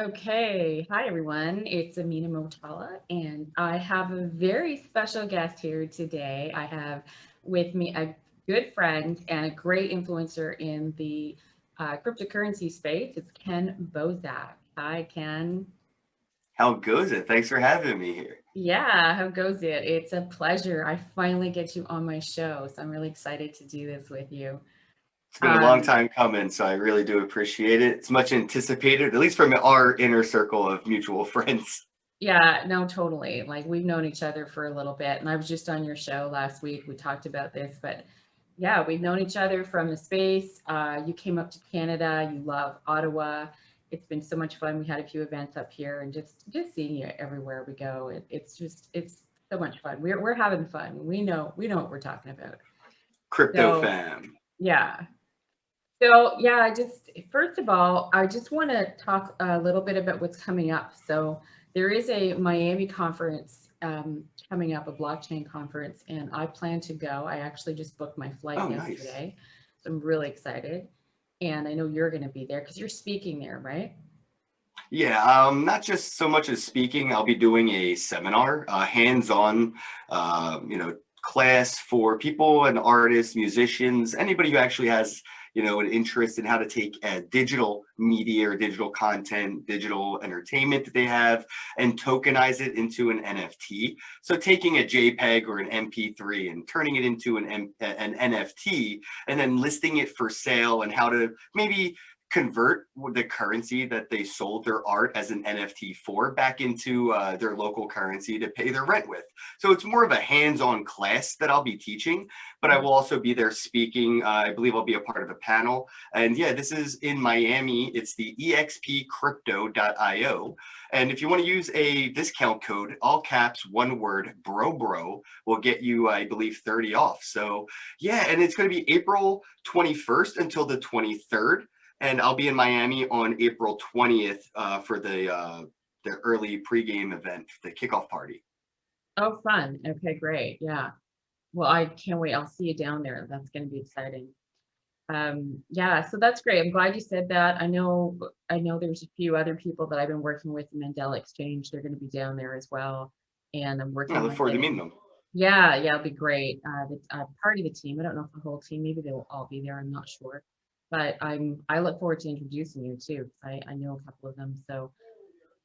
Okay, hi everyone. It's Amina Motala, and I have a very special guest here today. I have with me a good friend and a great influencer in the cryptocurrency space. It's Kenn Bosak. Hi, Ken. How goes it? Thanks for having me here. Yeah, how goes it? It's a pleasure. I finally get you on my show, so I'm really excited to do this with you. It's been a long Um, time coming, so I really do appreciate it. It's much anticipated, at least from our inner circle of mutual friends. Yeah, no, totally. Like we've known each other for a little bit, and I was just on your show last week. We talked about this, but yeah, we've known each other from the space. You came up to Canada. You love Ottawa. It's been so much fun. We had a few events up here, and just seeing you everywhere we go. It's so much fun. We're having fun. We know what we're talking about. Crypto So fam. yeah, so yeah, I just first of all, I just want to talk a little bit about what's coming up. So there is a Miami conference coming up, a blockchain conference, and I plan to go. I actually just booked my flight Oh, nice. yesterday, so I'm really excited. And I know you're going to be there because you're speaking there, right? Yeah, not just so much as speaking. I'll be doing a seminar, hands-on, class for people and artists, musicians, anybody who actually has, an interest in how to take digital media or digital content, digital entertainment that they have, and tokenize it into an NFT. So taking a JPEG or an MP3 and turning it into an NFT, and then listing it for sale, and how to maybe convert the currency that they sold their art as an NFT for back into their local currency to pay their rent with. So it's more of a hands-on class that I'll be teaching, but I will also be there speaking. I believe I'll be a part of a panel. And yeah, this is in Miami. It's the expcrypto.io. And if you want to use a discount code, all caps, one word, bro, will get you, I believe, 30 off. So yeah, and it's going to be April 21st until the 23rd, and I'll be in Miami on April 20th for the early pregame event, the kickoff party. Oh, fun. Okay, great. Yeah. Well, I can't wait. I'll see you down there. That's going to be exciting. Yeah, so that's great. I'm glad you said that. I know there's a few other people that I've been working with in Mandela Exchange. They're going to be down there as well. And I'm I working look on forward to meeting getting, them. yeah, yeah, it'll be great. Part of the team. I don't know if the whole team, maybe they'll all be there. I'm not sure. But I look forward to introducing you too. I know a couple of them. So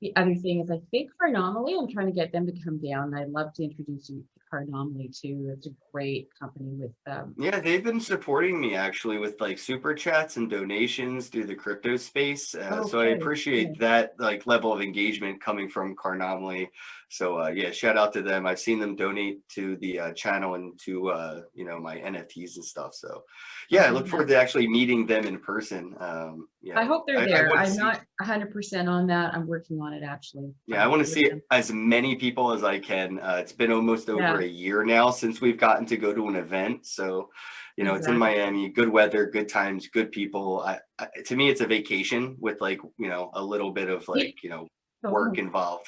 the other thing is, I think Carnomaly, I'm trying to get them to come down. I'd love to introduce you to Carnomaly too. It's a great company with Yeah, they've been supporting me actually with like super chats and donations through the crypto space. So I okay, appreciate cool. that like level of engagement coming from Carnomaly. So yeah, shout out to them. I've seen them donate to the channel and to my NFTs and stuff. So yeah, I Oh, look yeah. forward to actually meeting them in person. I Yeah, hope they're I there. want to I'm see. not 100% on that. I'm working on it actually, Yeah, I want to with see them. as many people as I can. It's been almost over Yeah, a year now since we've gotten to go to an event. So, it's in exactly. Miami, good weather, good times, good people. To me, it's a vacation with like, a little bit of Yeah, like, work totally. involved.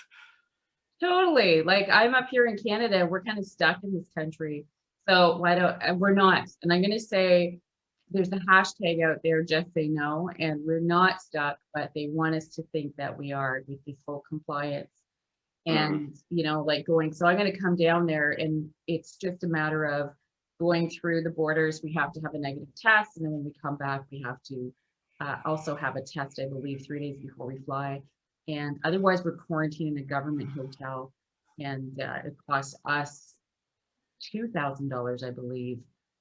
Totally. Like I'm up here in Canada, we're kind of stuck in this country. So why don't we're not. And I'm going to say there's a hashtag out there, just say no, and we're not stuck, but they want us to think that we are with this whole compliance Hmm. and like going. So I'm going to come down there, and it's just a matter of going through the borders. We have to have a negative test, and then when we come back we have to also have a test, I believe, 3 days before we fly, and otherwise we're quarantined in a government hotel, and it costs us $2,000, I believe,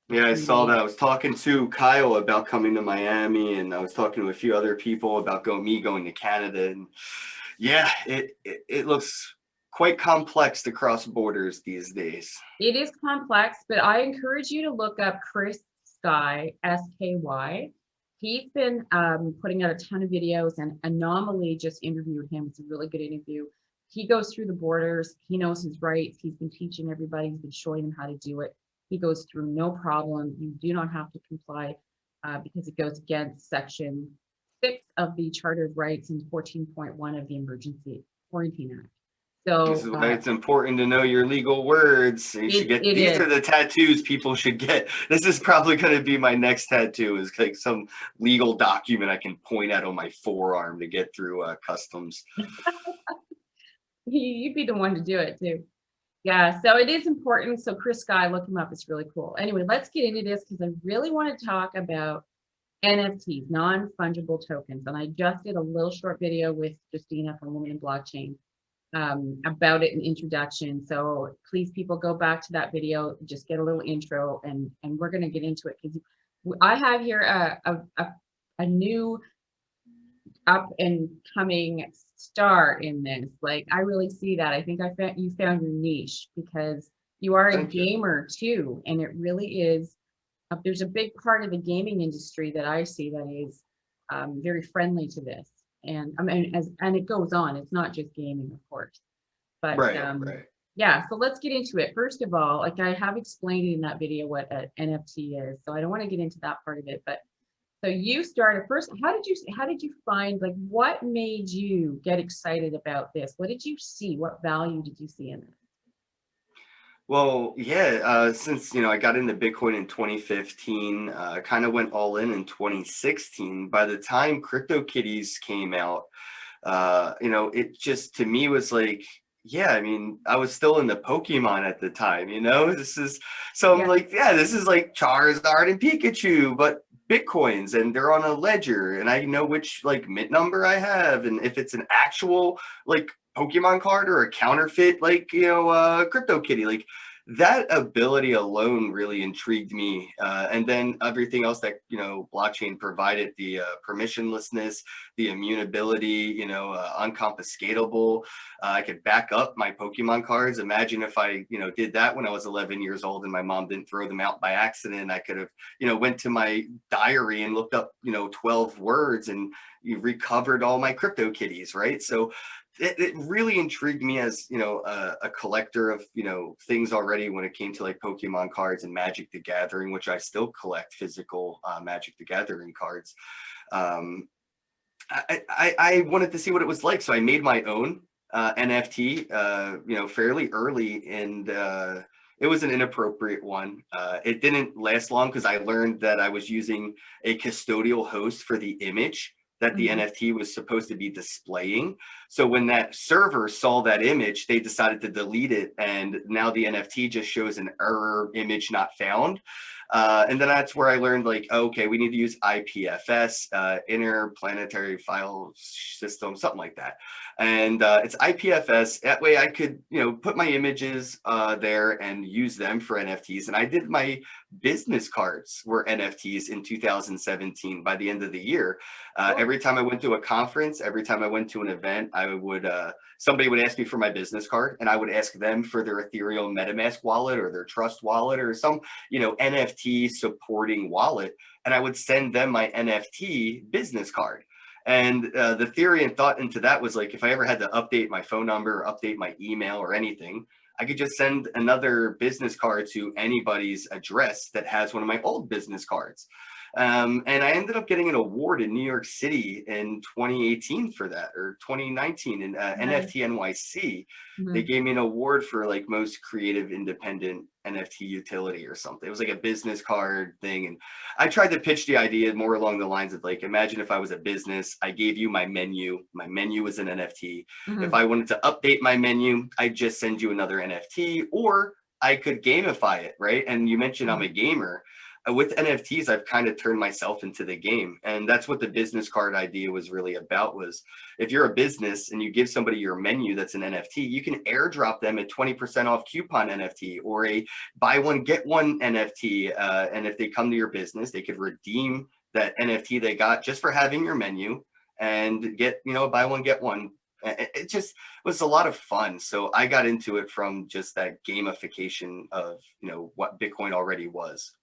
for Yeah, I three saw days that. I was talking to Kyle about coming to Miami, and I was talking to a few other people about going to Canada, and yeah, it looks quite complex to cross borders these days. It is complex, but I encourage you to look up Chris Sky, SKY. He's been putting out a ton of videos, and Anomaly just interviewed him. It's a really good interview. He goes through the borders. He knows his rights. He's been teaching everybody. He's been showing them how to do it. He goes through no problem. You do not have to comply because it goes against Section 6 of the Charter of Rights and 14.1 of the Emergency Quarantine Act. This So is why it's important to know your legal words. You should get, it these is. are the tattoos people should get. This is probably going to be my next tattoo, is like some legal document I can point at on my forearm to get through customs. You'd be the one to do it too. Yeah, so it is important. So Chris Sky, look him up. It's really cool. Anyway, let's get into this because I really want to talk about NFTs, non-fungible tokens. And I just did a little short video with Justina from Women in Blockchain about it, an introduction. So please, people, go back to that video, just get a little intro, and we're going to get into it because I have here a new up and coming star in this. Like, I really see that. I think you found your niche because you are a Thank you. gamer too, and it really is. There's a big part of the gaming industry that I see that is very friendly to this, and I mean, and it goes on. It's not just gaming, of course, but Right, right. yeah. So let's get into it. First of all, like I have explained in that video what an NFT is, so I don't want to get into that part of it, but. So you started first. How did you find, like, what made you get excited about this? What did you see? What value did you see in it? Well, yeah, since, I got into Bitcoin in 2015, kind of went all in 2016. By the time CryptoKitties came out, it just to me was like, yeah, I mean, I was still in the Pokemon at the time, this is, so I'm Yeah. like, yeah, this is like Charizard and Pikachu, but Bitcoins, and they're on a ledger, and I know which like mint number I have, and if it's an actual like Pokemon card or a counterfeit, like, CryptoKitty, like that ability alone really intrigued me. And then everything else that, blockchain provided, the permissionlessness, the immutability, unconfiscatable. I could back up my Pokemon cards. Imagine if I, did that when I was 11 years old and my mom didn't throw them out by accident. I could have, went to my diary and looked up, 12 words and you recovered all my CryptoKitties, right? So it really intrigued me as, a collector of, things already when it came to like Pokemon cards and Magic the Gathering, which I still collect physical Magic the Gathering cards. I wanted to see what it was like. So I made my own NFT, fairly early, and it was an inappropriate one. It didn't last long because I learned that I was using a custodial host for the image that the Mhm. NFT was supposed to be displaying. So when that server saw that image, they decided to delete it. And now the NFT just shows an error image not found. And then that's where I learned, like, okay, we need to use IPFS, interplanetary file system, something like that. And it's IPFS. That way I could, put my images there and use them for NFTs. And I did my business cards were NFTs in 2017 by the end of the year. Cool. Every time I went to a conference, every time I went to an event, I would, somebody would ask me for my business card and I would ask them for their Ethereum MetaMask wallet or their Trust wallet or some, NFT supporting wallet. And I would send them my NFT business card. And the theory and thought into that was like, if I ever had to update my phone number or update my email or anything, I could just send another business card to anybody's address that has one of my old business cards. And I ended up getting an award in New York City in 2018 for that, or 2019 in Nice. NFT NYC. They Mhm. gave me an award for like most creative independent NFT utility or something. It was like a business card thing. And I tried to pitch the idea more along the lines of like, imagine if I was a business, I gave you my menu was an NFT. If Mhm. I wanted to update my menu, I'd just send you another NFT, or I could gamify it, right? And you mentioned I'm a Mhm. gamer. With NFTs, I've kind of turned myself into the game. And that's what the business card idea was really about, was if you're a business and you give somebody your menu that's an NFT, you can airdrop them a 20% off coupon NFT or a buy one, get one NFT. And if they come to your business, they could redeem that NFT they got just for having your menu and get, buy one, get one. It just was a lot of fun. So I got into it from just that gamification of, what Bitcoin already was.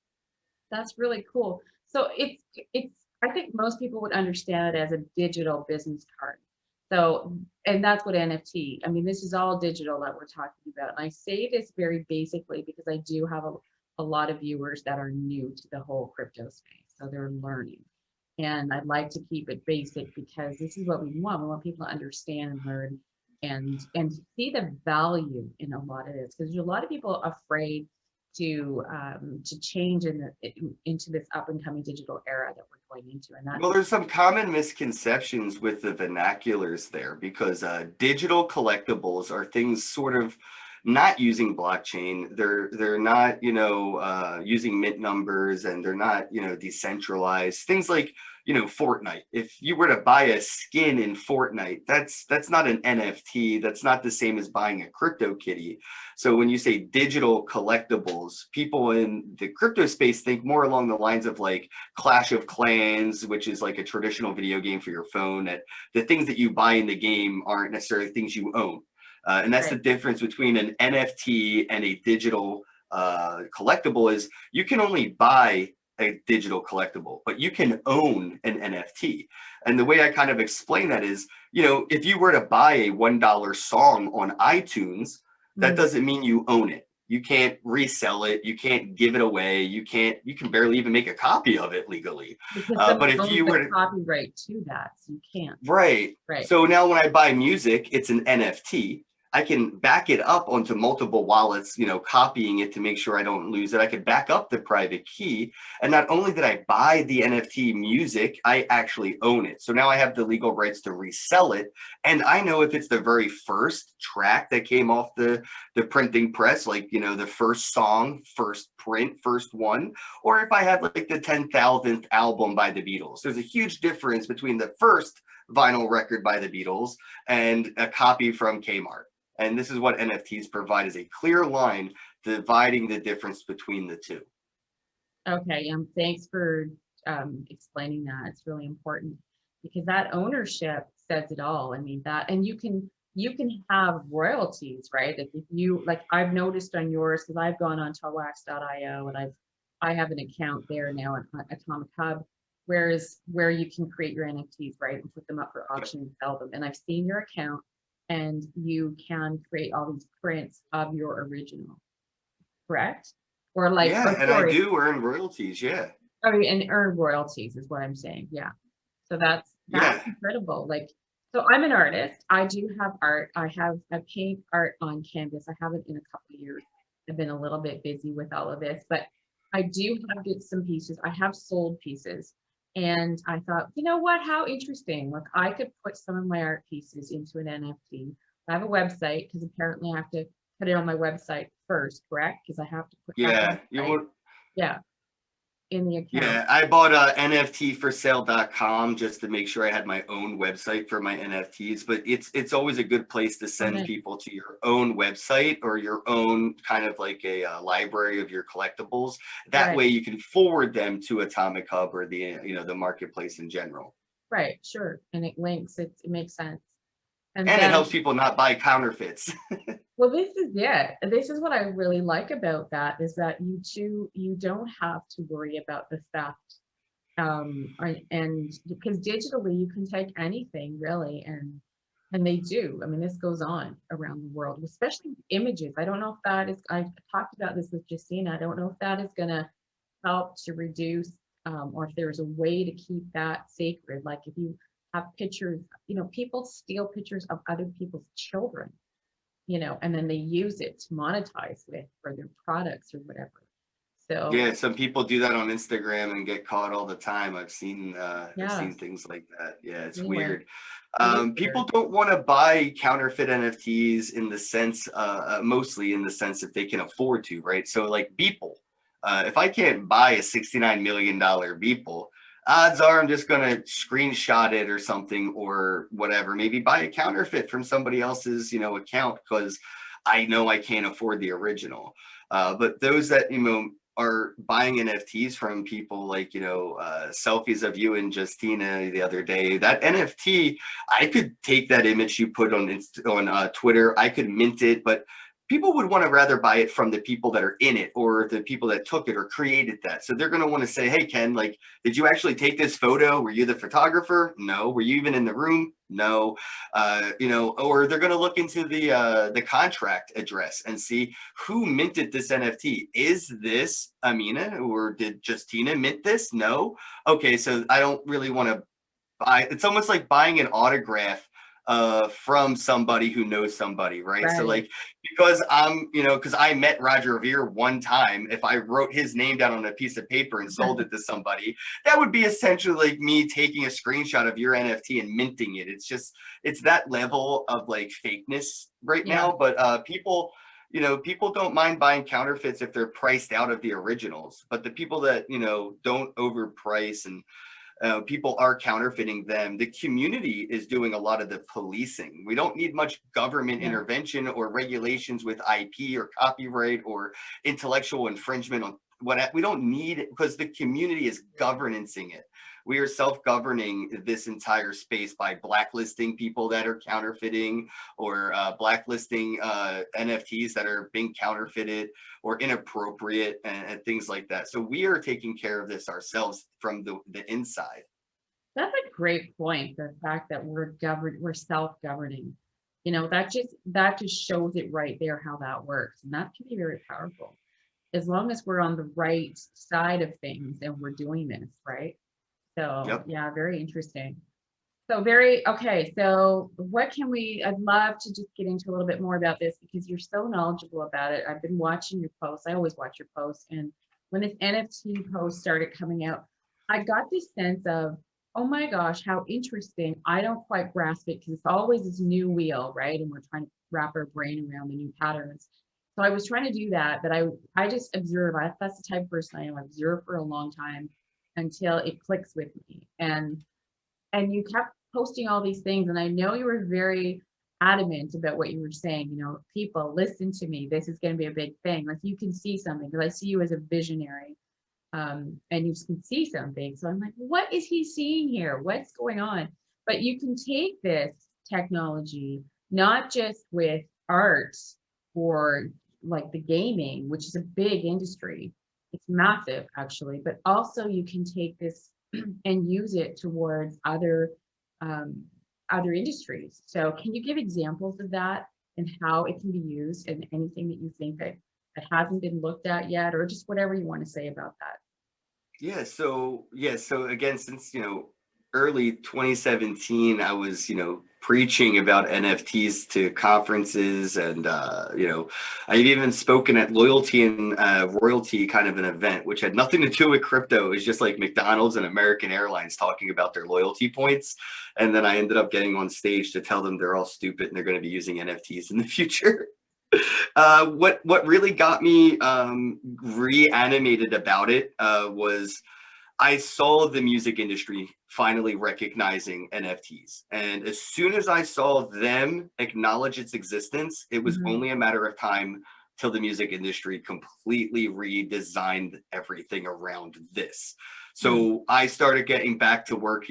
That's really cool. So it's I think most people would understand it as a digital business card. So, and that's what NFT. I mean, this is all digital that we're talking about. And I say this very basically because I do have a lot of viewers that are new to the whole crypto space. So they're learning. And I'd like to keep it basic because this is what we want. We want people to understand and learn and see the value in a lot of this, because there's a lot of people afraid to change into this up and coming digital era that we're going into, and Well, that's there's some common misconceptions with the vernaculars there because digital collectibles are things sort of not using blockchain. They're not, using mint numbers, and they're not, decentralized. Things like, Fortnite. If you were to buy a skin in Fortnite, that's not an NFT. That's not the same as buying a crypto kitty. So when you say digital collectibles, people in the crypto space think more along the lines of like Clash of Clans, which is like a traditional video game for your phone, that the things that you buy in the game aren't necessarily things you own. And that's the right. difference between an NFT and a digital collectible is you can only buy a digital collectible, but you can own an NFT. And the way I kind of explain that is, if you were to buy a $1 song on iTunes, that Mm. doesn't mean you own it. You can't resell it. You can't give it away. You can barely even make a copy of it legally. Because But someone if owns you the were to, copyright to that, so you can't. right. Right. So now when I buy music, it's an NFT. I can back it up onto multiple wallets, copying it to make sure I don't lose it. I could back up the private key. And not only did I buy the NFT music, I actually own it. So now I have the legal rights to resell it. And I know if it's the very first track that came off the printing press, like, the first song, first print, first one, or if I have like the 10,000th album by the Beatles. There's a huge difference between the first vinyl record by the Beatles and a copy from Kmart. And this is what NFTs provide, is a clear line dividing the difference between the two. Okay, thanks for explaining that. It's really important because that ownership says it all. I mean that, and you can have royalties, right? Like if you like, I've noticed on yours because I've gone on to wax.io and I have an account there now at Atomic Hub, where you can create your NFTs, right, and put them up for auction and sell them. And I've seen your account, and you can create all these prints of your original, correct? Or like, Yeah, or and I sorry, do earn royalties. Yeah. I mean, and earn royalties is what I'm saying. Yeah. So that's Yeah. incredible. Like, so I'm an artist. I do have art. I paint art on canvas. I haven't in a couple of years. I've been a little bit busy with all of this, but I do have get some pieces. I have sold pieces. And I thought, you know what? How interesting. Like I could put some of my art pieces into an NFT. I have a website because apparently I have to put it on my website first, correct? Because I have to put that Yeah. You website, will. yeah, in the account. Yeah, I bought NFTforsale.com just to make sure I had my own website for my NFTs, but it's always a good place to Oh, send nice. people to your own website or your own kind of like a library of your collectibles. That Right. way you can forward them to Atomic Hub or the marketplace in general. Right, sure. And it links, it makes sense. And And it then, helps people not buy counterfeits. well, this is it. This is what I really like about that is that you don't have to worry about the theft. And because digitally you can take anything really, and they do. I mean, this goes on around the world, especially with images. I don't know if that is, I talked about this with Justina. I don't know if that is gonna help to reduce, or if there's a way to keep that sacred. Like if you have pictures, people steal pictures of other people's children, and then they use it to monetize with for their products or whatever. So Yeah, some people do that on Instagram and get caught all the time. I've yeah, seen things like that. Yeah, it's anyway, weird. it is People weird. don't want to buy counterfeit NFTs in the sense, mostly in the sense if they can afford to, right? So like Beeple, if I can't buy a $69 million Beeple, odds are I'm just gonna screenshot it or something or whatever. Maybe buy a counterfeit from somebody else's, account because I know I can't afford the original. But those that are buying NFTs from people like, selfies of you and Justina the other day. That NFT, I could take that image you put on Twitter, I could mint it, but people would want to rather buy it from the people that are in it or the people that took it or created that. So they're going to want to say, hey, Ken, like, did you actually take this photo? Were you the photographer? No. Were you even in the room? No. Or they're going to look into the contract address and see who minted this NFT. Is this Amina or did Justina mint this? No. Okay, so I don't really want to buy. It's almost like buying an autograph from somebody who knows somebody, right? So Right. like, because I'm, because I met Roger Ver one time, if I wrote his name down on a piece of paper and sold it to somebody, that would be essentially like me taking a screenshot of your NFT and minting it. It's that level of like fakeness right Yeah. now. But people don't mind buying counterfeits if they're priced out of the originals. But the people that, don't overprice and people are counterfeiting them, the community is doing a lot of the policing. We don't need much government Yeah. intervention or regulations with IP or copyright or intellectual infringement on what we don't need it, because the community is governancing it. We are self-governing this entire space by blacklisting people that are counterfeiting, or blacklisting NFTs that are being counterfeited or inappropriate, and things like that. So we are taking care of this ourselves from the inside. That's a great point. The fact that we're self-governing. That just shows it right there how that works. And that can be very powerful. As long as we're on the right side of things and we're doing this, right? So Yep. yeah, very interesting. So very okay. So I'd love to just get into a little bit more about this because you're so knowledgeable about it. I've been watching your posts. I always watch your posts. And when this NFT post started coming out, I got this sense of, oh my gosh, how interesting. I don't quite grasp it because it's always this new wheel, right? And we're trying to wrap our brain around the new patterns. So I was trying to do that, but I just observe. That's the type of person I am. I observe for a long time until it clicks with me. And you kept posting all these things, and I know you were very adamant about what you were saying. People, listen to me, this is going to be a big thing. Like, you can see something, because I see you as a visionary, and you can see something. So I'm like, what is he seeing here? What's going on? But you can take this technology not just with art or like the gaming, which is a big industry. It's massive, actually, but also you can take this and use it towards um, other industries. So can you give examples of that and how it can be used, and anything that you think that hasn't been looked at yet, or just whatever you want to say about that? So again, since early 2017, I was preaching about NFTs to conferences, and I've even spoken at loyalty and royalty kind of an event, which had nothing to do with crypto. It was just like McDonald's and American Airlines talking about their loyalty points, and then I ended up getting on stage to tell them they're all stupid and they're going to be using NFTs in the future. What really got me reanimated about it was I saw the music industry finally recognizing NFTs. And as soon as I saw them acknowledge its existence, it was Mhm. only a matter of time till the music industry completely redesigned everything around this. Mm. So I started getting back to work,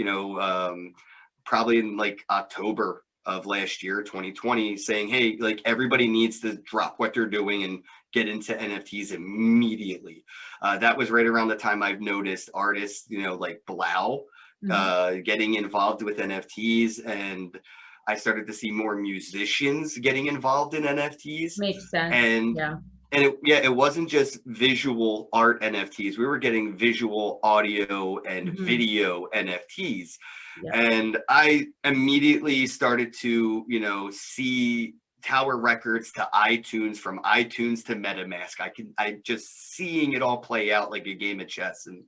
probably in like October of last year, 2020, saying, hey, like, everybody needs to drop what they're doing and get into NFTs immediately. That was right around the time I've noticed artists, like Blau, Mhm. getting involved with NFTs, and I started to see more musicians getting involved in NFTs. Makes sense. And Yeah. it wasn't just visual art NFTs. We were getting visual, audio, and Mhm. video NFTs. Yeah. And I immediately started to, see Tower Records to iTunes, from iTunes to MetaMask. I just seeing it all play out like a game of chess. And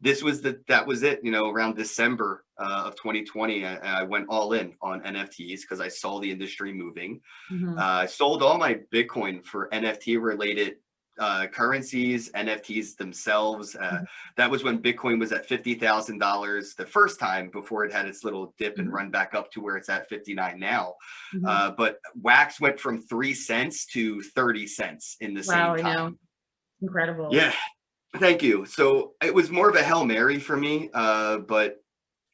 that was it, around December of 2020, I went all in on NFTs because I saw the industry moving. Mhm. I sold all my Bitcoin for NFT related currencies, NFTs themselves. Mhm. That was when Bitcoin was at $50,000 the first time, before it had its little dip and Mhm. run back up to where it's at 59 now. Mhm. But wax went from 3 cents to 30 cents in the Wow, same I know. time. Incredible. Yeah, thank you. So it was more of a Hail Mary for me, but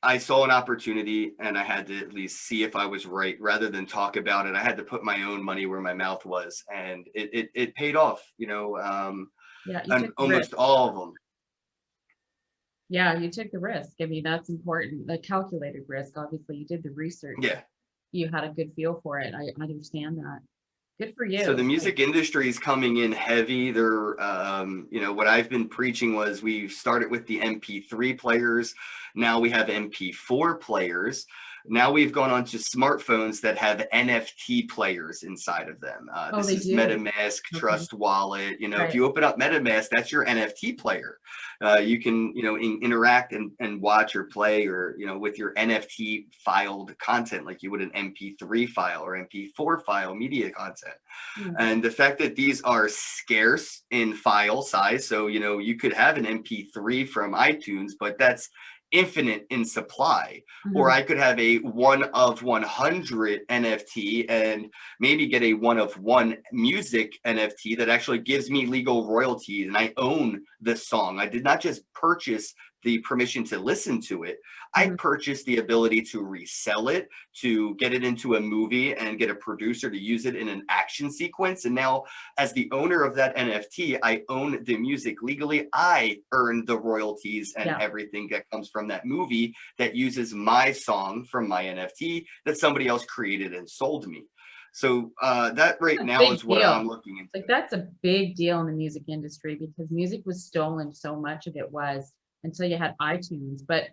I saw an opportunity and I had to at least see if I was right rather than talk about it. I had to put my own money where my mouth was, and it paid off, Yeah, you and took the risk. almost all of them. Yeah, you took the risk. I mean, that's important. The calculated risk. Obviously, you did the research. Yeah. You had a good feel for it. I understand that. Good for So you. the music industry is coming in heavy. They're, what I've been preaching was we started with the MP3 players. Now we have MP4 players. Now we've gone on to smartphones that have NFT players inside of them. Oh, This they is do. MetaMask, Okay. Trust Wallet. You know, if Right. you open up MetaMask, that's your NFT player. You can, you know, interact and watch or play or, you know, with your NFT filed content like you would an MP3 file or MP4 file media content. Hmm. And the fact that these are scarce in file size, so you know you could have an MP3 from iTunes, but that's infinite in supply. Or Mhm. I could have a 1 of 100 NFT and maybe get a 1 of 1 music NFT that actually gives me legal royalties and I own the song. I did not just purchase the permission to listen to it. I Mhm. purchased the ability to resell it, to get it into a movie and get a producer to use it in an action sequence. And now, as the owner of that NFT, I own the music legally. I earn the royalties and Yeah. everything that comes from that movie that uses my song from my NFT that somebody else created and sold me. So that right A now big is what deal. I'm looking into. Like that's a big deal in the music industry because music was stolen, so much of it was until you had iTunes. But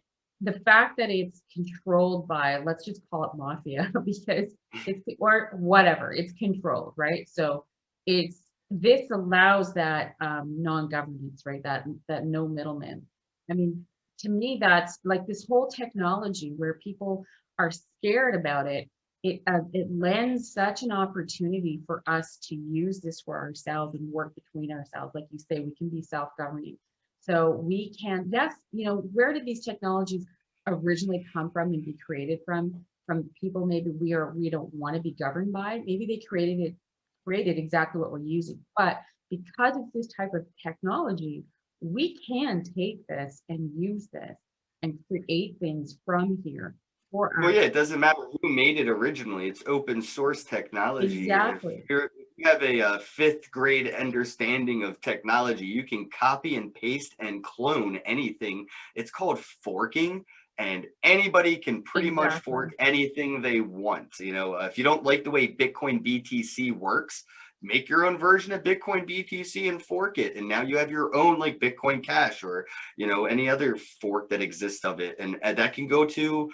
the fact that it's controlled by, let's just call it mafia, because it's or whatever, it's controlled, right? So it's this allows that non-governance, right? That no middleman. I mean, to me, that's like this whole technology where people are scared about it. It lends such an opportunity for us to use this for ourselves and work between ourselves. Like you say, we can be self-governing. So we can, yes, you know, where did these technologies originally come from and be created from? From people maybe we don't want to be governed by. Maybe they created exactly what we're using. But because it's this type of technology, we can take this and use this and create things from here for Well, our yeah, it doesn't matter who made it originally. It's open source technology. exactly. If you have a, fifth grade understanding of technology, you can copy and paste and clone anything. It's called forking, and anybody can pretty much Exactly. fork anything they want. You know, if you don't like the way Bitcoin BTC works, make your own version of Bitcoin BTC and fork it, and now you have your own like Bitcoin Cash or you know any other fork that exists of it, and that can go to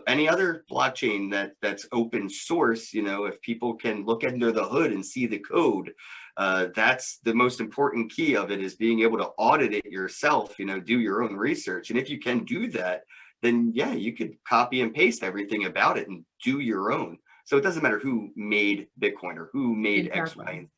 any other blockchain that's open source. You know, if people can look under the hood and see the code, that's the most important key of it is being able to audit it yourself. You know, do your own research, and if you can do that, then yeah, you could copy and paste everything about it and do your own. So it doesn't matter who made Bitcoin or who made X, Y, Exactly. and Z.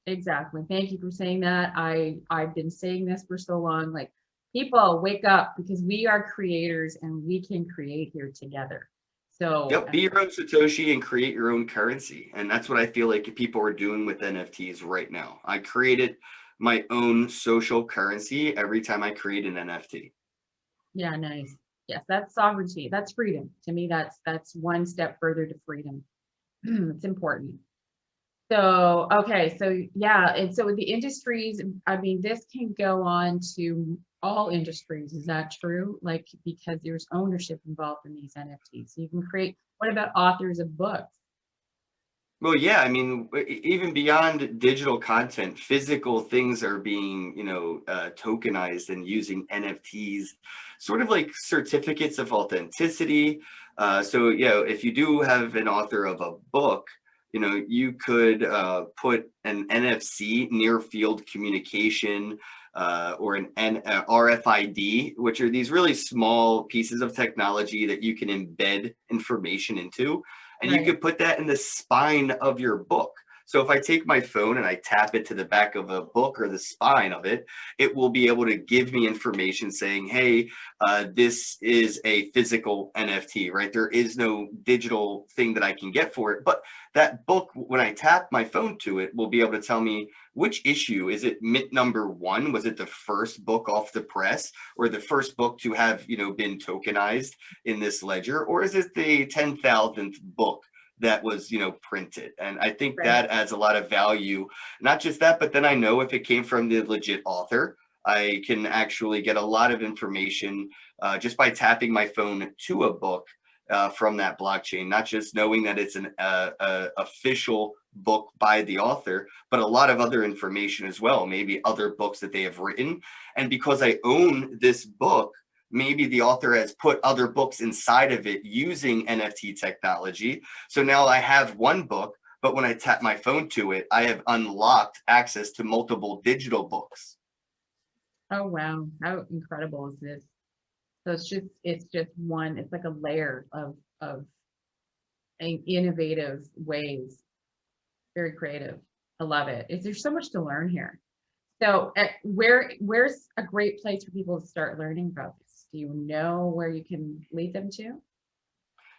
Exactly. Thank you for saying that. I've been saying this for so long. Like people wake up because we are creators and we can create here together. So Yep, be your own Satoshi and create your own currency. And that's what I feel like people are doing with NFTs right now. I created my own social currency every time I create an NFT. yeah, nice. Yes, that's sovereignty. That's freedom. To me, that's one step further to freedom. It's important. So, okay, so yeah, and so the industries, I mean, this can go on to all industries. Is that true? Like, because there's ownership involved in these NFTs. So you can create, what about authors of books? Well, yeah, I mean, even beyond digital content, physical things are being, you know, tokenized and using NFTs, sort of like certificates of authenticity. So, yeah, if you do have an author of a book, you know, you could put an NFC, near field communication, or an RFID, which are these really small pieces of technology that you can embed information into, and you Right. could put that in the spine of your book. So if I take my phone and I tap it to the back of a book or the spine of it, it will be able to give me information saying, hey, this is a physical NFT, right? There is no digital thing that I can get for it. But that book, when I tap my phone to it, will be able to tell me which issue. Is it mint number one? Was it the first book off the press or the first book to have, you know, been tokenized in this ledger? Or is it the 10,000th book that was, you know, printed? And I think Right. that adds a lot of value. Not just that, but then I know if it came from the legit author, I can actually get a lot of information just by tapping my phone to a book from that blockchain, not just knowing that it's an official book by the author, but a lot of other information as well, maybe other books that they have written. And because I own this book, maybe the author has put other books inside of it using NFT technology. So now I have one book, but when I tap my phone to it, I have unlocked access to multiple digital books. Oh wow, how incredible is this? So it's just one, it's like a layer of innovative ways. Very creative. I love it. There's so much to learn here. So where's a great place for people to start learning about this? Do you know where you can lead them to?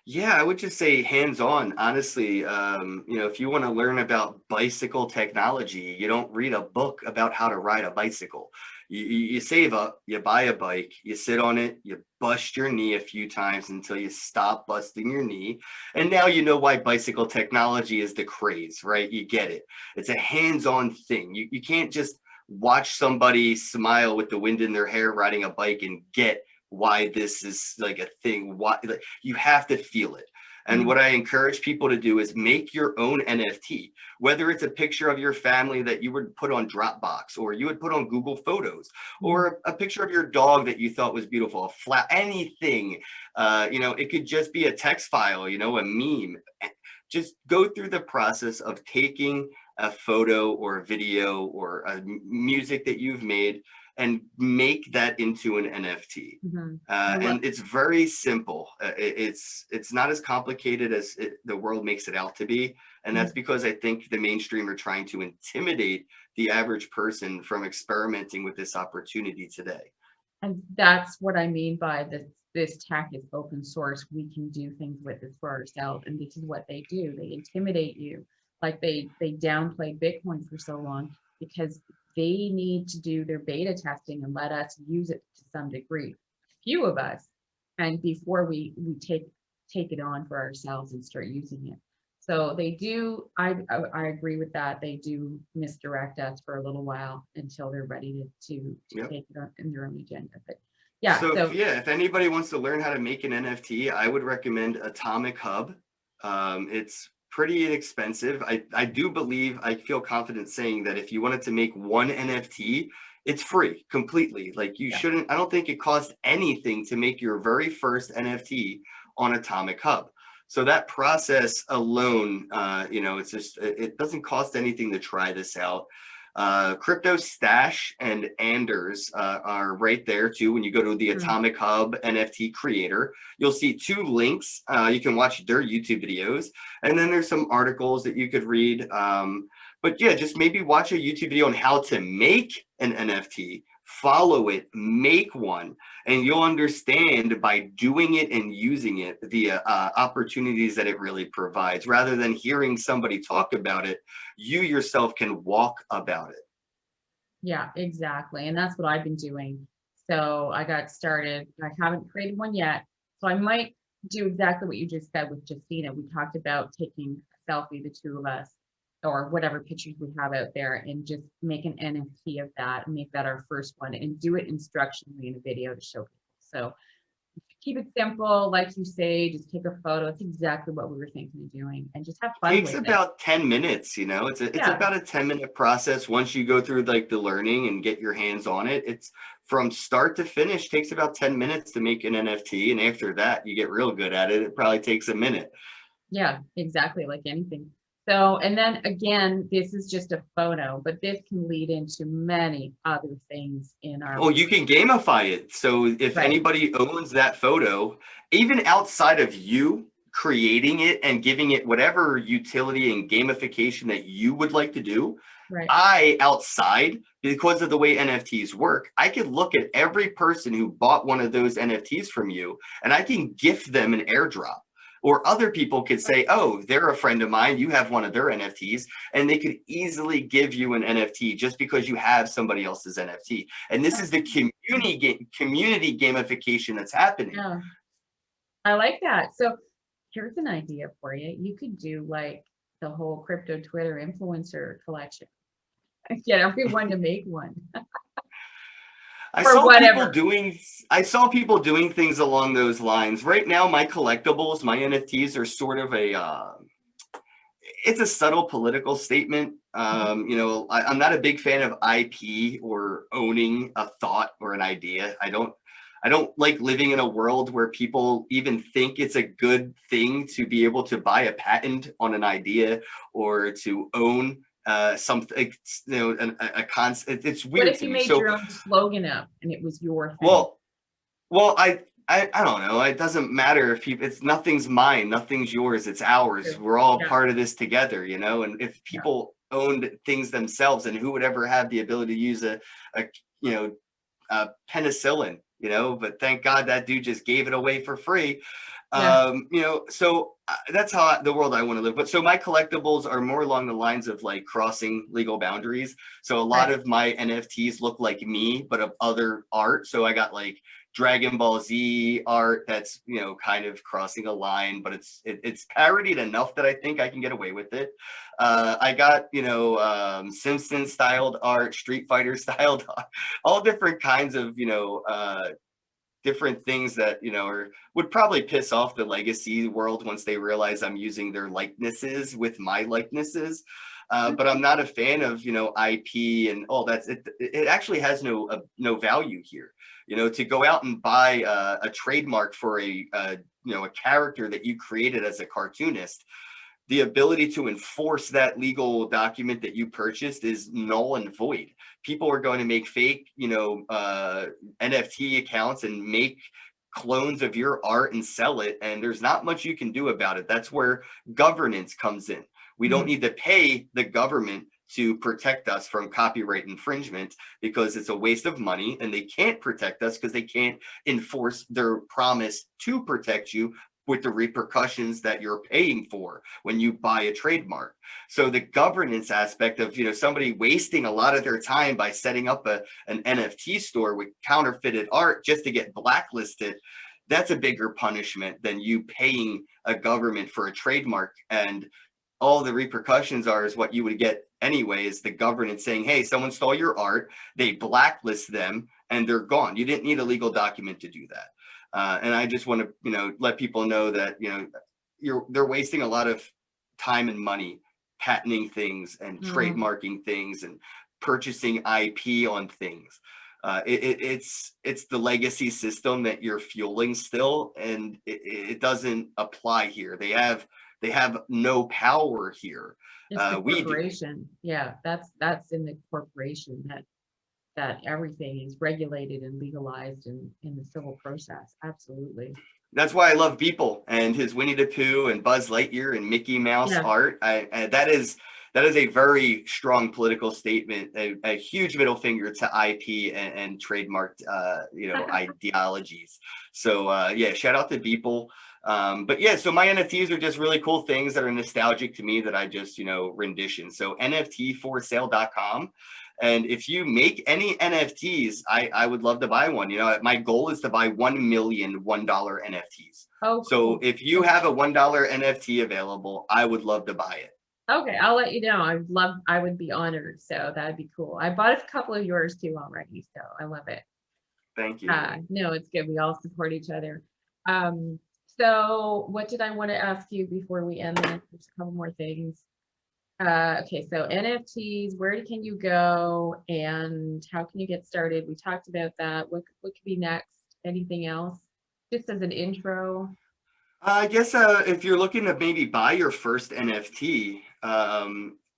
Yeah, I would just say hands-on, honestly. If you want to learn about bicycle technology, you don't read a book about how to ride a bicycle. You save up, you buy a bike, you sit on it, you bust your knee a few times until you stop busting your knee. And now you know why bicycle technology is the craze, right? You get it. It's a hands-on thing. You can't just watch somebody smile with the wind in their hair riding a bike and get why this is like a thing. Why, like, you have to feel it. And Mhm. what I encourage people to do is make your own NFT, whether it's a picture of your family that you would put on Dropbox or you would put on Google Photos, Mhm. or a picture of your dog that you thought was beautiful, a flat, anything. It could just be a text file, a meme. Just go through the process of taking a photo or a video or music that you've made and make that into an NFT. Mhm. I love. And it's very simple. It's not as complicated as the world makes it out to be, and that's Mhm. because I think the mainstream are trying to intimidate the average person from experimenting with this opportunity today. And that's what I mean by this tech is open source. We can do things with this for ourselves. And this is what they do. They intimidate you. Like they downplay Bitcoin for so long because they need to do their beta testing and let us use it to some degree. Few of us, and before we take it on for ourselves and start using it. So they do, I agree with that. They do misdirect us for a little while until they're ready to Yep. take it on in their own agenda. But yeah, So so if anybody wants to learn how to make an NFT, I would recommend Atomic Hub. It's pretty inexpensive. I do believe, I feel confident saying that if you wanted to make one NFT, it's free completely. Like you yeah, shouldn't, I don't think it costs anything to make your very first NFT on Atomic Hub. So that process alone, it's just, it doesn't cost anything to try this out. Crypto Stash and Anders are right there too. When you go to the mm, Atomic Hub NFT creator, you'll see two links. You can watch their YouTube videos, and then there's some articles that you could read. But yeah, just maybe watch a YouTube video on how to make an NFT, follow it, make one, and you'll understand by doing it and using it the opportunities that it really provides. Rather than hearing somebody talk about it, you yourself can walk about it. yeah, exactly. And that's what I've been doing. So I got started. I haven't created one yet. So I might do exactly what you just said with Justina. We talked about taking a selfie, the two of us, or whatever pictures we have out there, and just make an NFT of that and make that our first one and do it instructionally in a video to show people. So keep it simple, like you say, just take a photo. It's exactly what we were thinking of doing and just have fun Takes with it. about 10 minutes, it's Yeah. about a 10-minute process. Once you go through like the learning and get your hands on it, it's from start to finish takes about 10 minutes to make an NFT. And after that, you get real good at it. It probably takes a minute. Yeah, exactly, like anything. So, and then again, this is just a photo, but this can lead into many other things in our Oh, you can gamify it. So if right, anybody owns that photo, even outside of you creating it and giving it whatever utility and gamification that you would like to do, right. I outside, because of the way NFTs work, I could look at every person who bought one of those NFTs from you and I can gift them an airdrop. Or other people could say, oh, they're a friend of mine. You have one of their NFTs, and they could easily give you an NFT just because you have somebody else's NFT. And this is the community gamification that's happening. Yeah, I like that. So here's an idea for you. You could do like the whole crypto Twitter influencer collection. Get everyone to make one I for saw people whatever. doing I saw people doing things along those lines. Right now, my collectibles, my NFTs are sort of it's a subtle political statement. I'm not a big fan of IP or owning a thought or an idea. I don't like living in a world where people even think it's a good thing to be able to buy a patent on an idea or to own something, a concept. It's What weird if to you me. made So, your own slogan up and it was your thing? well, I don't know. It doesn't matter if people, it's nothing's mine, nothing's yours, it's ours. True. We're all Yeah, part of this together, and if yeah, people owned things themselves, and who would ever have the ability to use a you know penicillin, but thank God that dude just gave it away for free. yeah. So that's how the world I want to live. But so my collectibles are more along the lines of like crossing legal boundaries. So a lot Right. of my NFTs look like me, but of other art. So I got like Dragon Ball Z art that's kind of crossing a line, but it's parodied enough that I think I can get away with it. I got Simpsons styled art, Street Fighter styled art, all different kinds of different things that would probably piss off the legacy world once they realize I'm using their likenesses with my likenesses. But I'm not a fan of IP and all that. It actually has no value here. To go out and buy a trademark for a character that you created as a cartoonist, the ability to enforce that legal document that you purchased is null and void. People are going to make fake, NFT accounts and make clones of your art and sell it, and there's not much you can do about it. That's where governance comes in. We don't Mhm. need to pay the government to protect us from copyright infringement because it's a waste of money, and they can't protect us because they can't enforce their promise to protect you with the repercussions that you're paying for when you buy a trademark. So the governance aspect of somebody wasting a lot of their time by setting up an NFT store with counterfeited art just to get blacklisted, that's a bigger punishment than you paying a government for a trademark. And all the repercussions are is what you would get anyway, is the government saying, hey, someone stole your art, they blacklist them, and they're gone. You didn't need a legal document to do that. And I just want to, let people know that, they're wasting a lot of time and money patenting things and Mm. trademarking things and purchasing IP on things. It's the legacy system that you're fueling still, and it doesn't apply here. They have no power here. It's the We do. corporation. Yeah, that's in the corporation that everything is regulated and legalized in the civil process. Absolutely. That's why I love Beeple and his Winnie the Pooh and Buzz Lightyear and Mickey Mouse Yeah. art. That is a very strong political statement, a huge middle finger to IP and trademarked ideologies. So yeah, shout out to Beeple. But yeah, so my NFTs are just really cool things that are nostalgic to me that I just rendition. So NFTforsale.com. And if you make any NFTs, I would love to buy one. My goal is to buy 1 million $1 NFTs. Oh, So cool. if you have a $1 NFT available, I would love to buy it. Okay, I'll let you know. I would be honored. So that'd be cool. I bought a couple of yours too already, so I love it. Thank you. No, it's good. We all support each other. Um, so what did I want to ask you before we end this? There's a couple more things. Okay, so NFTs, where can you go and how can you get started? We talked about that. What could be next? Anything else? Just as an intro. I guess if you're looking to maybe buy your first NFT,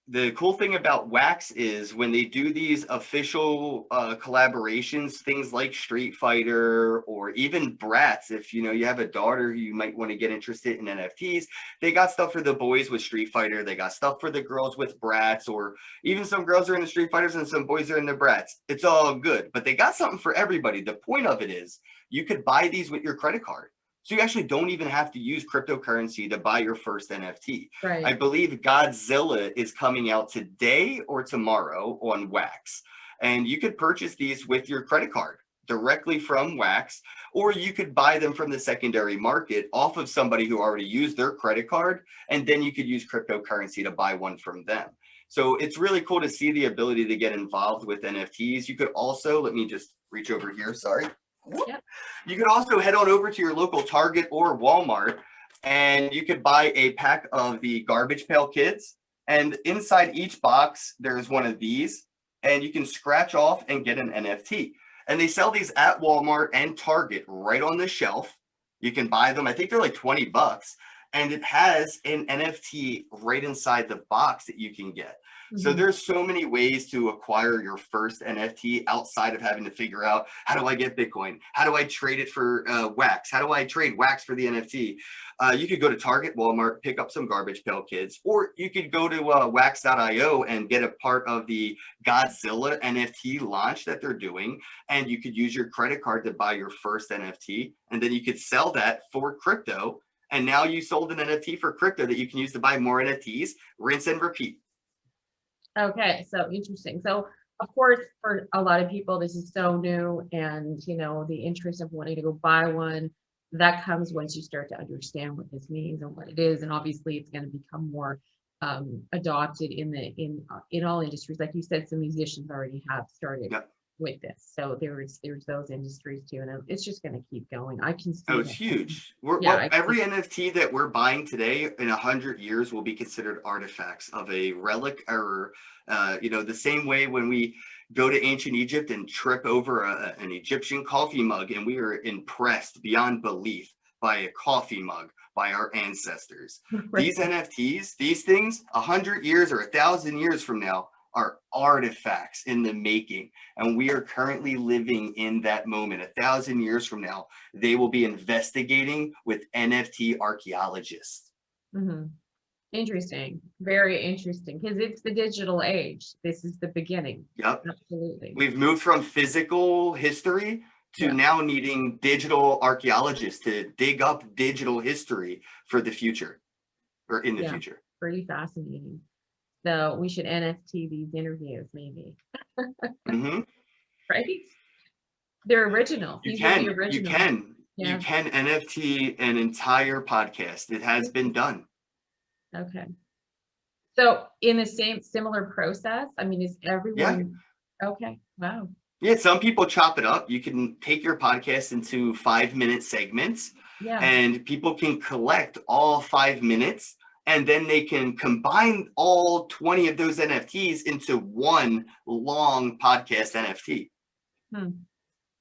the cool thing about Wax is when they do these official collaborations, things like Street Fighter or even Bratz. If you have a daughter who you might want to get interested in NFTs, they got stuff for the boys with Street Fighter. They got stuff for the girls with Bratz, or even some girls are in the Street Fighters and some boys are in the Bratz. It's all good, but they got something for everybody. The point of it is you could buy these with your credit card. So you actually don't even have to use cryptocurrency to buy your first NFT. I Right. believe Godzilla is coming out today or tomorrow on Wax. And you could purchase these with your credit card directly from Wax, or you could buy them from the secondary market off of somebody who already used their credit card, and then you could use cryptocurrency to buy one from them. So it's really cool to see the ability to get involved with NFTs. You could also, let me just reach over here, sorry. Yep. You could also head on over to your local Target or Walmart, and you could buy a pack of the Garbage Pail Kids. And inside each box, there's one of these, and you can scratch off and get an NFT. And they sell these at Walmart and Target right on the shelf. You can buy them. I think they're like $20. And it has an NFT right inside the box that you can get. So Mhm. there's so many ways to acquire your first NFT outside of having to figure out, how do I get Bitcoin? How do I trade it for wax? How do I trade wax for the NFT? You could go to Target, Walmart, pick up some garbage pail kids, or you could go to wax.io and get a part of the Godzilla NFT launch that they're doing. And you could use your credit card to buy your first NFT. And then you could sell that for crypto. And now you sold an NFT for crypto that you can use to buy more NFTs, rinse and repeat. Okay, so interesting. So of course, for a lot of people, this is so new, and you know, the interest of wanting to go buy one, that comes once you start to understand what this means and what it is, and obviously it's going to become more adopted in all industries. Like you said, some musicians already have started Yep. with this, so there's those industries too, and it's just going to keep going. I can Oh, see it's that. huge. Yeah, Every NFT that we're buying today in 100 years will be considered artifacts of a relic, or, the same way when we go to ancient Egypt and trip over an Egyptian coffee mug, and we are impressed beyond belief by a coffee mug by our ancestors. right. These NFTs, these things, 100 years or 1,000 years from now, are artifacts in the making. And we are currently living in that moment. 1,000 years from now, they will be investigating with NFT archaeologists. Mhm. Interesting, very interesting, because it's the digital age. This is the beginning. Yep. Absolutely. We've moved from physical history to Yeah, now needing digital archaeologists to dig up digital history for the future, or in the yeah, future. pretty fascinating. So we should NFT these interviews, maybe, Hmm. right? They're original. You These will be can, you original. can, you Yeah. can NFT an entire podcast. It has been done. Okay. So in the same similar process, I mean, is Yeah. everyone okay? Wow. Yeah, some people chop it up. You can take your podcast into 5-minute segments, Yeah. and people can collect all 5 minutes, and then they can combine all 20 of those NFTs into one long podcast NFT. Hmm.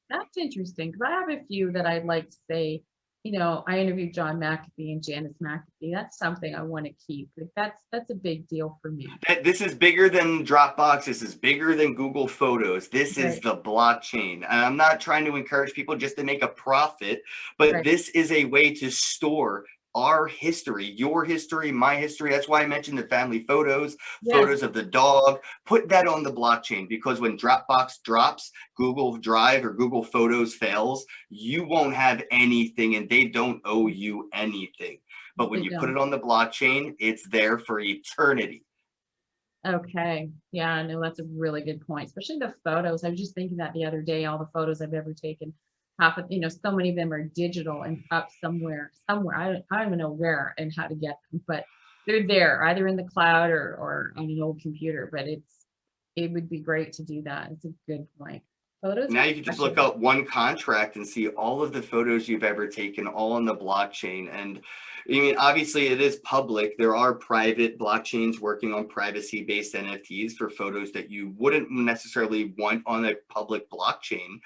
That's interesting, because I have a few that I'd like to say, I interviewed John McAfee and Janice McAfee. That's something I want to keep. Like that's a big deal for me. This is bigger than Dropbox. This is bigger than Google Photos. This is Right, the blockchain. And I'm not trying to encourage people just to make a profit, but right. this is a way to store our history, your history, my history. That's why I mentioned the family photos, Yes, photos of the dog. Put that on the blockchain, because when Dropbox drops, Google Drive or Google Photos fails, you won't have anything, and they don't owe you anything. But when they you put don't. it on the blockchain, it's there for eternity. Okay. Yeah, no, that's a really good point, especially the photos. I was just thinking that the other day, all the photos I've ever taken, half of, so many of them are digital and up somewhere. I don't even know where and how to get them, but they're there either in the cloud or on an old computer, but it would be great to do that. It's a good point. Photos Now are you can just look precious. up one contract and see all of the photos you've ever taken, all on the blockchain. And I mean, obviously, it is public. There are private blockchains working on privacy-based NFTs for photos that you wouldn't necessarily want on a public blockchain.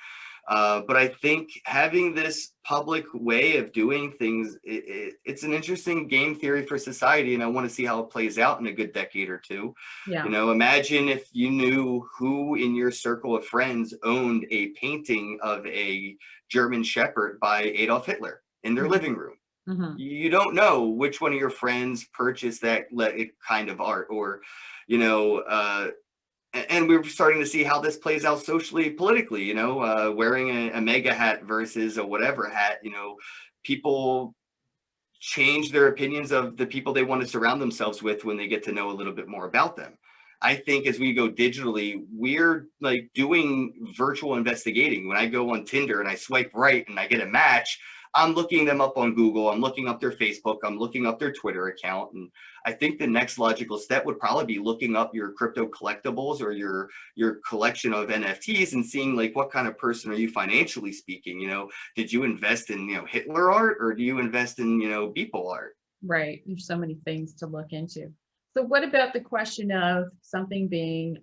But I think having this public way of doing things, it's an interesting game theory for society, and I want to see how it plays out in a good decade or two. Yeah. Imagine if you knew who in your circle of friends owned a painting of a German Shepherd by Adolf Hitler in their Hmm. living room. Hmm. You don't know which one of your friends purchased that kind of art, or, you know, and we're starting to see how this plays out socially, politically, wearing a mega hat versus a whatever hat, people change their opinions of the people they want to surround themselves with when they get to know a little bit more about them. I think as we go digitally, we're like doing virtual investigating. When I go on Tinder and I swipe right and I get a match, I'm looking them up on Google. I'm looking up their Facebook. I'm looking up their Twitter account. And I think the next logical step would probably be looking up your crypto collectibles or your collection of NFTs and seeing like what kind of person are you financially speaking. Did you invest in Hitler art, or do you invest in Beeple art? Right. There's so many things to look into. So what about the question of something being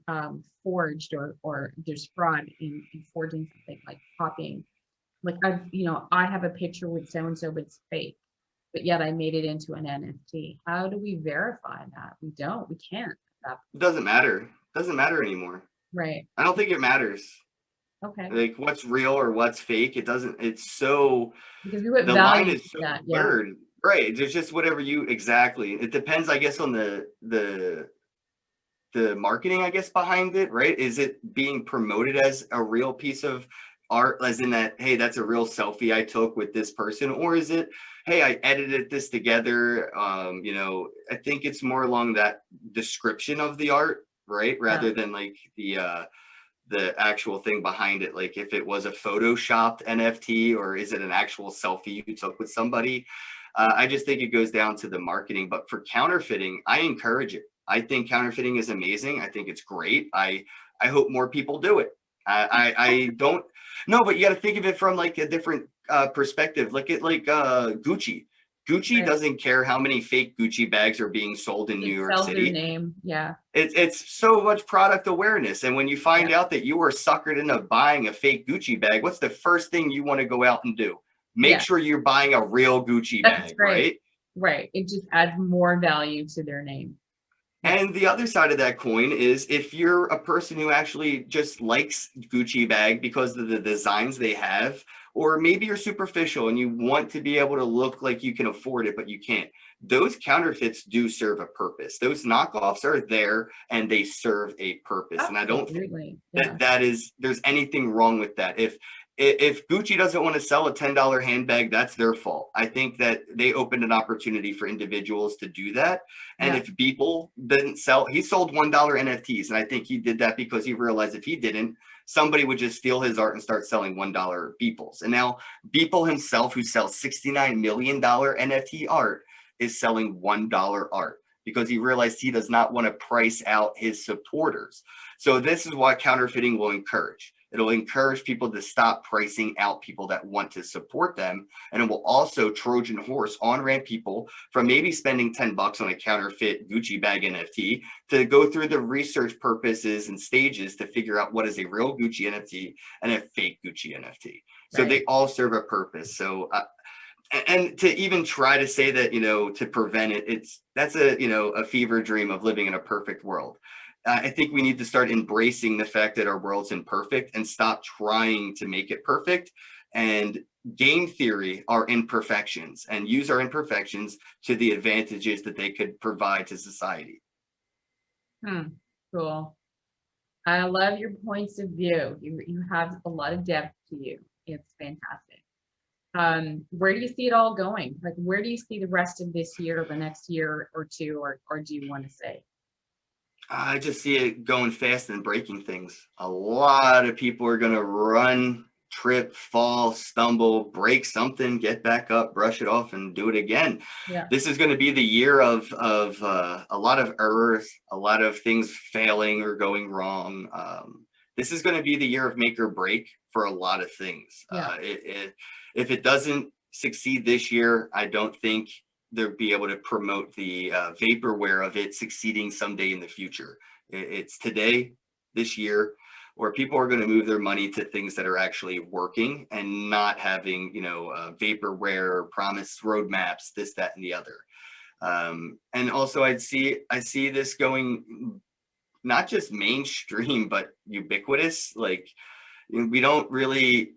forged or there's fraud in forging something like copying? Like I have a picture with so and so, but it's fake, but yet I made it into an NFT. How do we verify that? We don't. We can't. It doesn't matter. Doesn't matter anymore. Right. I don't think it matters. Okay. Like what's real or what's fake. It doesn't. It's so Because we put the line value is to so that. Yeah. blurred. Right. There's just whatever you exactly. It depends, I guess, on the marketing, I guess, behind it, right? Is it being promoted as a real piece of art, as in that, hey, that's a real selfie I took with this person, or is it, hey, I edited this together? I think it's more along that description of the art, right, Yeah. rather than like the actual thing behind it. Like if it was a photoshopped NFT or is it an actual selfie you took with somebody? I just think it goes down to the marketing. But for counterfeiting, I encourage it. I think counterfeiting is amazing. I think it's great. I hope more people do it. I don't no, but you got to think of it from like a different perspective. Look at like Gucci. Gucci Right. doesn't care how many fake Gucci bags are being sold in New Just York sells their City. name. Yeah. It's so much product awareness. And when you Yeah. find out that you were suckered into buying a fake Gucci bag, what's the first thing you want to go out and do? Make Yeah. sure you're buying a real Gucci That's bag, great. right? Right. It just adds more value to their name. Yeah. And the other side of that coin is if you're a person who actually just likes Gucci bag because of the designs they have, or maybe you're superficial and you want to be able to look like you can afford it, but you can't. Those counterfeits do serve a purpose. Those knockoffs are there and they serve a purpose. And I don't think Absolutely. Yeah. there's anything wrong with that. If Gucci doesn't want to sell a $10 handbag, that's their fault. I think that they opened an opportunity for individuals to do that. And Yeah. if Beeple didn't sell, he sold $1 NFTs. And I think he did that because he realized if he didn't, somebody would just steal his art and start selling $1 Beeples. And now Beeple himself, who sells $69 million NFT art, is selling $1 art because he realized he does not want to price out his supporters. So this is what counterfeiting will encourage. It'll encourage people to stop pricing out people that want to support them. And it will also Trojan horse on ramp people from maybe spending $10 on a counterfeit Gucci bag NFT to go through the research purposes and stages to figure out what is a real Gucci NFT and a fake Gucci NFT. So Right. they all serve a purpose. So, and to even try to say that, to prevent it, that's a fever dream of living in a perfect world. I think we need to start embracing the fact that our world's imperfect and stop trying to make it perfect and game theory our imperfections and use our imperfections to the advantages that they could provide to society. Cool. I love your points of view. You have a lot of depth to you. It's fantastic. Where do you see it all going? Like, where do you see the rest of this year or the next year or two, or do you want to say? I just see it going fast and breaking things. A lot of people are going to run, trip, fall, stumble, break something, get back up, brush it off, and do it again. Yeah. This is going to be the year of a lot of errors, a lot of things failing or going wrong. This is going to be the year of make or break for a lot of things. Yeah. If it doesn't succeed this year, I don't think they'll be able to promote the vaporware of it succeeding someday in the future. It's today, this year, where people are going to move their money to things that are actually working and not having, vaporware, promise roadmaps, this, that, and the other. And also, I see this going not just mainstream, but ubiquitous. Like we don't really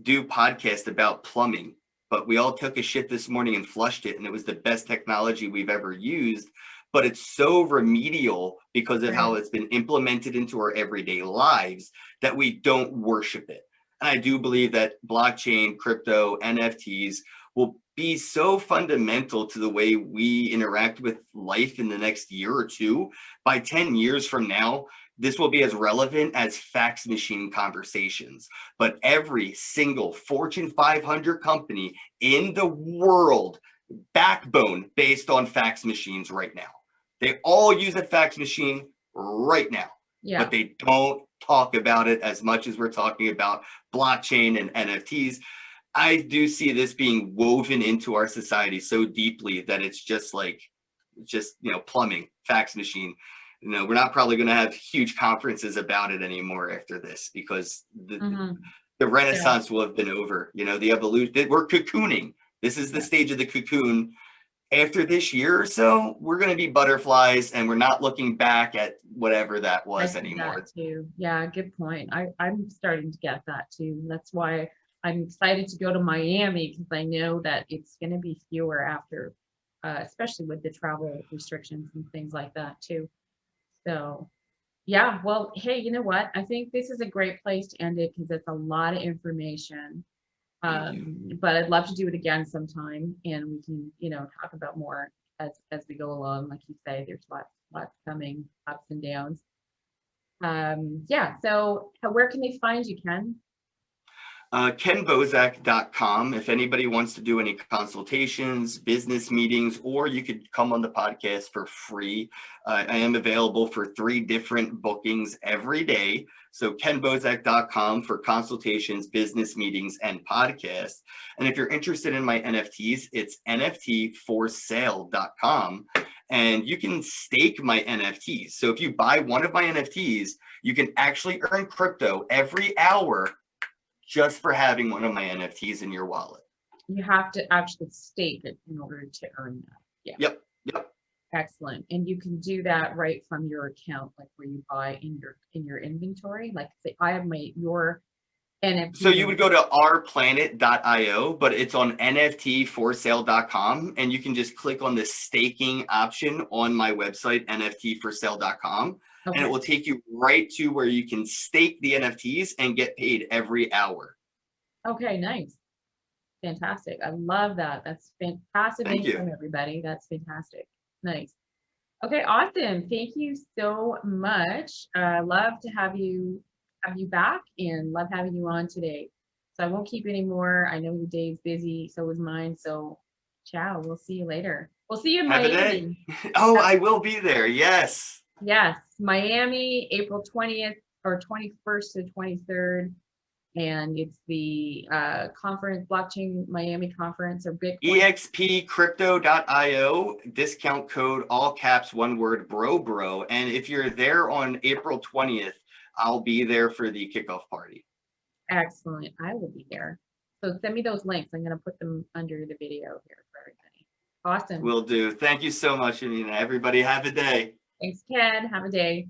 do podcasts about plumbing, but we all took a shit this morning and flushed it, and it was the best technology we've ever used. But it's so remedial because of how Right. it's been implemented into our everyday lives that we don't worship it. And I do believe that blockchain, crypto, NFTs will be so fundamental to the way we interact with life in the next year or two. By 10 years from now, this will be as relevant as fax machine conversations. But every single Fortune 500 company in the world, backbone based on fax machines right now. They all use a fax machine right now, Yeah. but they don't talk about it as much as we're talking about blockchain and NFTs. I do see this being woven into our society so deeply that it's just like just, plumbing, fax machine. We're not probably going to have huge conferences about it anymore after this, because the renaissance will have been over. The evolution, we're cocooning. This is the stage of the cocoon. After this year or so, we're going to be butterflies, and we're not looking back at whatever that was anymore. That too. Yeah, good point. I'm starting to get that too. That's why I'm excited to go to Miami, because I know that it's going to be fewer after, especially with the travel restrictions and things like that too. So yeah, well, hey, you know what? I think this is a great place to end it, because it's a lot of information. But I'd love to do it again sometime, and we can, talk about more as we go along. Like you say, there's lots coming, ups and downs. Yeah. So where can they find you, Kenn? KennBosak.com. If anybody wants to do any consultations, business meetings, or you could come on the podcast for free. I am available for 3 different bookings every day. So KennBosak.com for consultations, business meetings, and podcasts. And if you're interested in my NFTs, it's NFTforsale.com. And you can stake my NFTs. So if you buy one of my NFTs, you can actually earn crypto every hour just for having one of my NFTs in your wallet. You have to actually stake it in order to earn that. Yeah. Yep. Excellent. And you can do that right from your account, like where you buy in your inventory. Like, say I have your NFT. So you would go to ourplanet.io, but it's on NFTforsale.com, and you can just click on the staking option on my website, NFTforsale.com. Okay. And it will take you right to where you can stake the NFTs and get paid every hour. Okay, nice. Fantastic. I love that. That's fantastic. Thank you, everybody. That's fantastic. Nice. Okay, awesome. Thank you so much. Love to have you back, and love having you on today. So I won't keep any more. I know your day's busy, so is mine. So ciao. We'll see you later. We'll see you in Miami. Have a day. Oh, I will be there. Yes. Yes, Miami, April 20th or 21st to 23rd. And it's the conference, Blockchain Miami Conference, or Bitcoin. expcrypto.io, discount code, all caps, one word, bro. And if you're there on April 20th, I'll be there for the kickoff party. Excellent. I will be there. So send me those links. I'm going to put them under the video here for everybody. Awesome. Will do. Thank you so much, Amina. Everybody have a day. Thanks, Kenn. Have a day.